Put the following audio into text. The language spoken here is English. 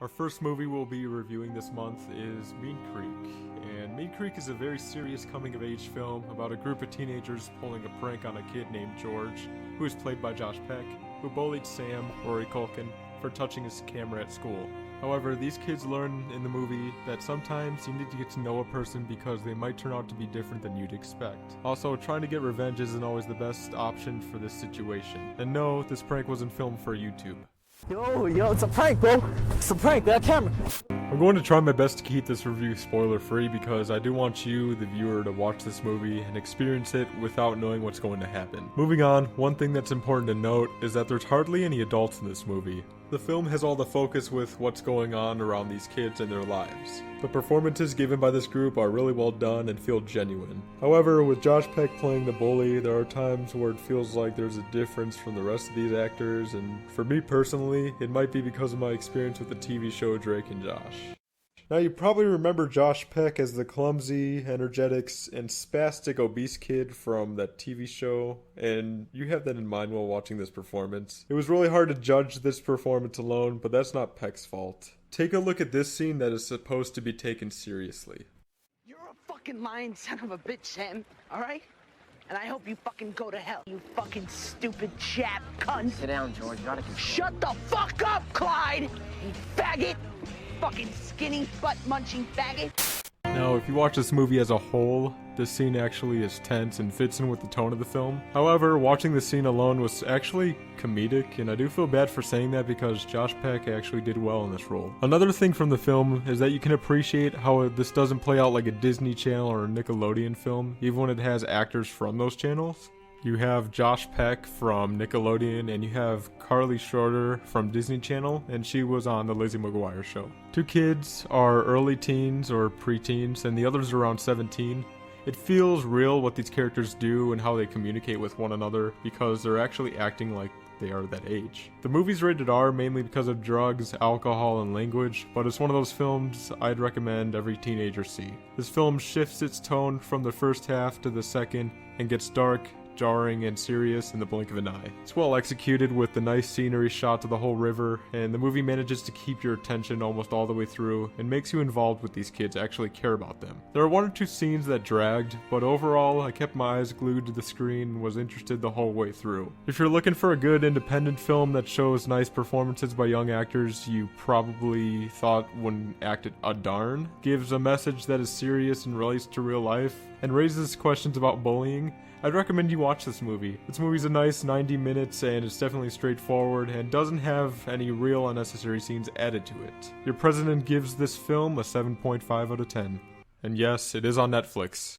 Our first movie we'll be reviewing this month is Mean Creek, and Mean Creek is a very serious coming-of-age film about a group of teenagers pulling a prank on a kid named George, who is played by Josh Peck, who bullied Sam, Rory Culkin, for touching his camera at school. However, these kids learn in the movie that sometimes you need to get to know a person because they might turn out to be different than you'd expect. Also, trying to get revenge isn't always the best option for this situation. And no, this prank wasn't filmed for YouTube. Yo, it's a prank, bro. It's a prank, that camera. I'm going to try my best to keep this review spoiler-free because I do want you, the viewer, to watch this movie and experience it without knowing what's going to happen. Moving on, one thing that's important to note is that there's hardly any adults in this movie. The film has all the focus with what's going on around these kids and their lives. The performances given by this group are really well done and feel genuine. However, with Josh Peck playing the bully, there are times where it feels like there's a difference from the rest of these actors, and for me personally, it might be because of my experience with the TV show Drake and Josh. Now, you probably remember Josh Peck as the clumsy, energetic, and spastic obese kid from that TV show, and you have that in mind while watching this performance. It was really hard to judge this performance alone, but that's not Peck's fault. Take a look at this scene that is supposed to be taken seriously. You're a fucking lying son of a bitch, Sam, alright? And I hope you fucking go to hell, you fucking stupid chap cunt. Sit down, George. You ought to Shut the fuck up, Clyde! You faggot! Fucking skinny, butt-munching faggot! Now, if you watch this movie as a whole, this scene actually is tense and fits in with the tone of the film. However, watching the scene alone was actually comedic, and I do feel bad for saying that because Josh Peck actually did well in this role. Another thing from the film is that you can appreciate how this doesn't play out like a Disney Channel or a Nickelodeon film, even when it has actors from those channels. You have Josh Peck from Nickelodeon, and you have Carly Schroeder from Disney Channel, and she was on the Lizzie McGuire show. Two kids are early teens or preteens, and the others are around 17. It feels real what these characters do and how they communicate with one another because they're actually acting like they are that age. The movie's rated R mainly because of drugs, alcohol, and language, but it's one of those films I'd recommend every teenager see. This film shifts its tone from the first half to the second and gets dark, jarring, and serious in the blink of an eye. It's well executed with the nice scenery shot to the whole river, and the movie manages to keep your attention almost all the way through and makes you involved with these kids, actually care about them. There are one or two scenes that dragged, but overall I kept my eyes glued to the screen and was interested the whole way through. If you're looking for a good independent film that shows nice performances by young actors you probably thought wouldn't act a darn, gives a message that is serious and relates to real life, and raises questions about bullying, I'd recommend you watch this movie. This movie's a nice 90 minutes and it's definitely straightforward and doesn't have any real unnecessary scenes added to it. Your president gives this film a 7.5 out of 10. And yes, it is on Netflix.